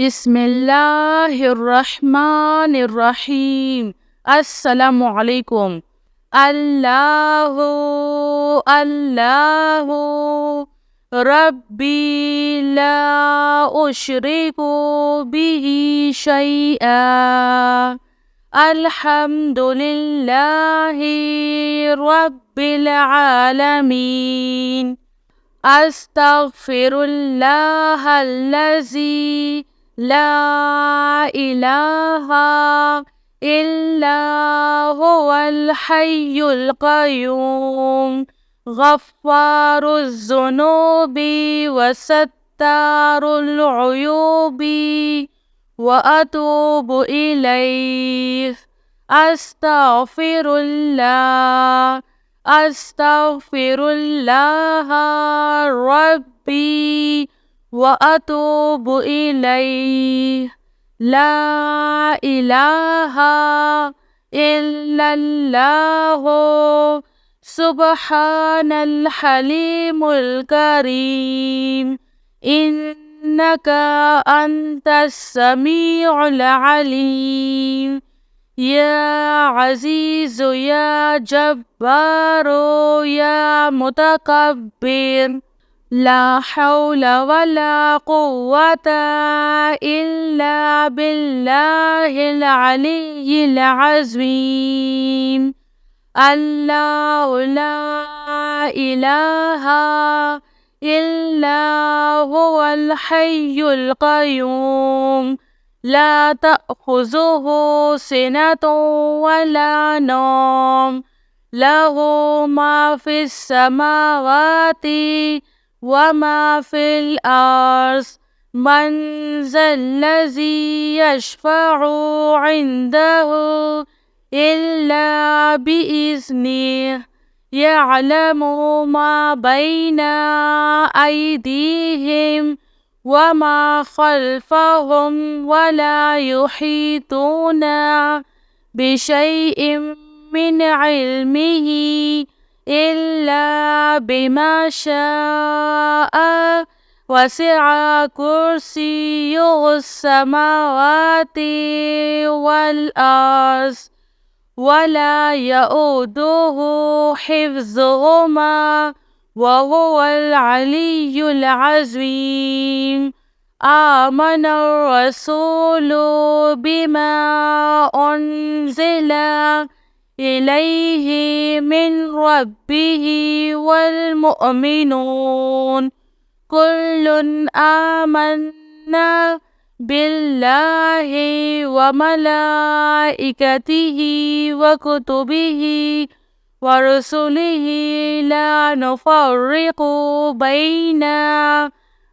बिस्मिल्लाहिर्रहमानिर्रहीम। अस्सलामु अलैकुम। अल्लाहु अल्लाहु रब्बी ला उशरिकु बिही शैआ। अल्हम्दुलिल्लाहि रब्बिल आलमीन। अस्तगफिरुल्लाहल्लज़ी ला इलाहा इल्ला हुवल हय्युल क़य्यूम। गफ़्फ़ारुज़्ज़ुनूबि वसत्तारुल उयूबि व अतूबु इलैह। अस्तगफिरुल्लाह अस्तगफिरुल्लाह रब्बी व अतूबु इलैह। ला इलाहा इल्लल्लाहु सुब्हानल हलीमुल करीम। इन्नका अंतस समीउल अलीम। या अज़ीज़ु या जब्बारो या मुतकब्बिर। ला हौला वला कुव्वता इल्ला बिल्लाहिल अलिय्यिल अज़ीम। अल्लाहु ला इलाहा इल्ला हुवल हय्युल क़य्यूम। ला तअख़ुज़ुहु सिनतुन वला नौम। लहु मा फ़िस समावाति व मा फ़िल अर्ज़। मन ज़ल्लज़ी यशफ़अु इंदहु इल्ला बिइज़्निह। यअलमु मा बैना अयदीहिम व मा ख़ल्फ़हुम वला युहीतूना बिशैइन मिन इल्मिही इल्ला बिमा शाअ। वसिअ कुर्सियुहुस समावाति वल अर्ज़ वला यऊदुहु हिफ्ज़ुहुमा वहुवल अलिय्युल अज़ीम। आमनर रसूलु बिमा उन्ज़िला इलैहि मिन रब्बिही वल मुअमिनून कुल्लुन आमन्ना बिल्लाहि व मलाइकतिही व कुतुबिही व रुसुलिही ला नुफ़र्रिक़ु बैना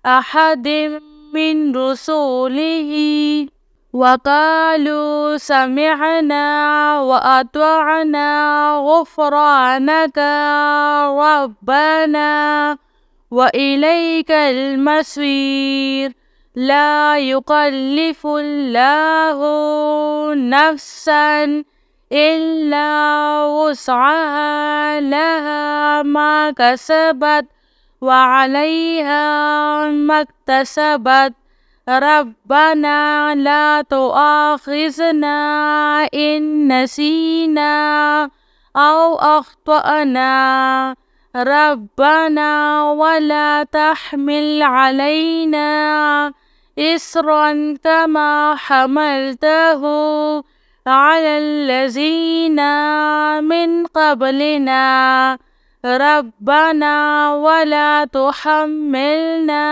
अहदिम मिन रुसुलिही व क़ालू समिअना व अतअना ग़ुफ़्रानका रब्बना व इलैकल मसीर। ला युकल्लिफ़ुल्लाहु नफ़्सन इल्ला वुस्अहा लहा मा कसबत व अलैहा मक्तसबत। रब्बना ला तुआख़िज़ना इन नसीना औ अख़्तअना। रब्बना वला तहमिल अलैना इस्रन कमा हमलतहु अलल्लज़ीना मिन क़ब्लिना। रब्बना वला तुहम्मिलना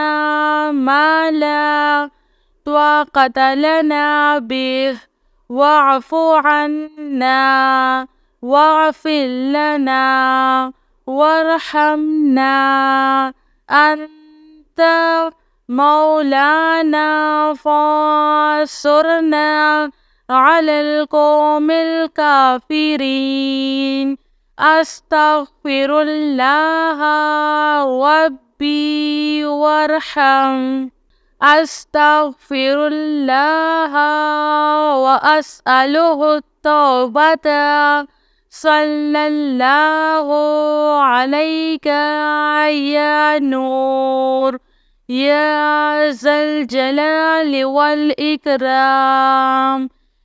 मा ला ताक़त लना बिह वअफ़ु अन्ना वग़फ़िर लना वरहमना। अंत मौलाना फ़ांसुरना अलल क़ौमिल काफ़िरीन। अस्तग़फ़िरुल्लाह रब्बी वरहम। अस्तग़फ़िरुल्लाह व अस्अलुहु तौबता। सल्लल्लाहु अलैका या नूर يا ذا الجلال والإكرام.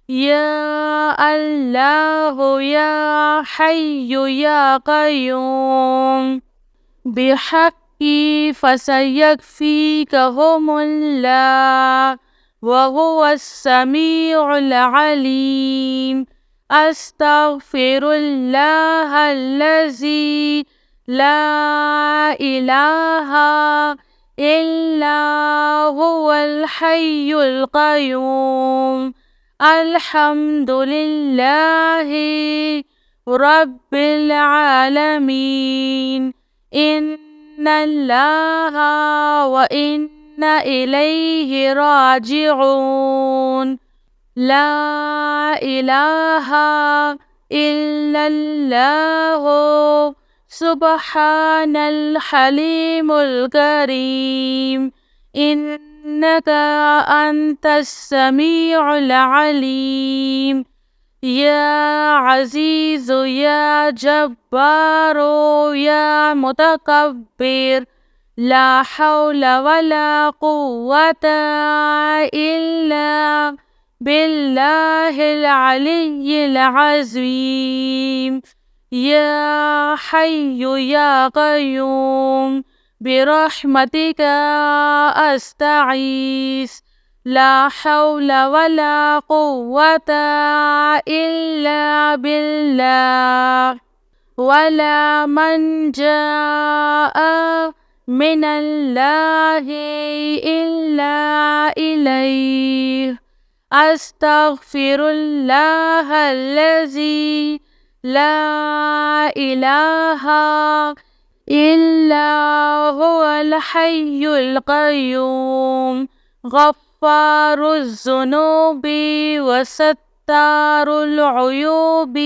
يا الله يا حي يا قيوم بحقي فسيكفيكهم الله وهو السميع العليم. أستغفر الله الذي لا إله إلا هو الحي القيوم. الحمد لله رب العالمين. إن الله وإنا إليه راجعون. لا إله إلا الله سبحان الحليم الكريم. إنك أنت السميع العليم. يا عزيز يا جبار يا متكبر لا حول ولا قوة إلا بالله العلي العظيم. يا حي يا قيوم برحمتك أستغيث. لا حول ولا قوة إلا بالله. ولا منجا من الله إلا إليه. أستغفر الله الذي لا إله إلا هو الحي القيوم غفار الذنوب وستار العيوب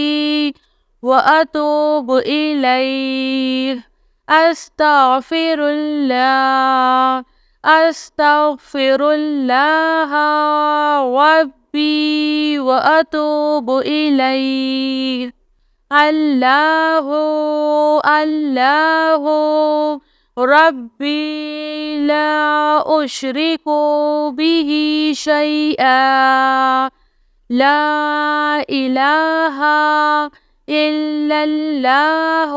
وأتوب إليه. أستغفر الله أستغفر الله ربي وأتوب إليه. الله الله ربي لا أشرك به شيئا. لا إله إلا الله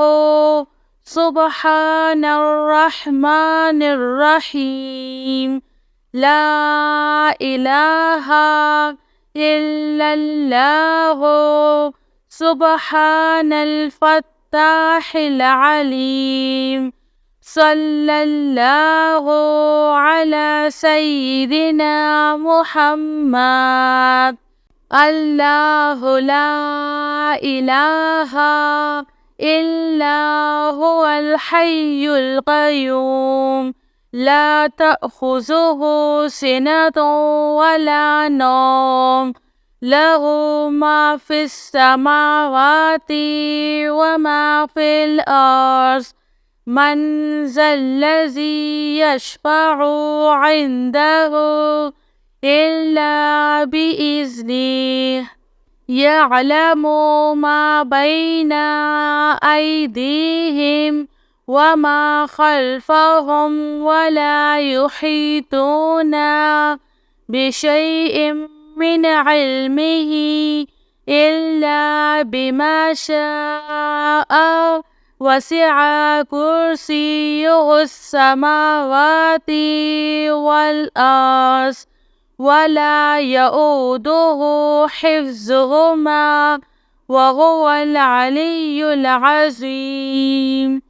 سبحان الرحمن الرحيم. لا إله إلا الله سبحان الفتاح العليم. صلى الله على سيدنا محمد. الله لا إله إلا هو الحي القيوم لا تأخذه سنة ولا نوم له ما في السماوات وما في الأرض. من ذا الذي يشفع عنده إلا بإذنه. يعلم ما بين أيديهم وما خلفهم ولا يحيطون بشيء من علمه إلا بما شاء. وسع كرسيه السماوات والأرض ولا يؤوده حفظهما وهو العلي العظيم.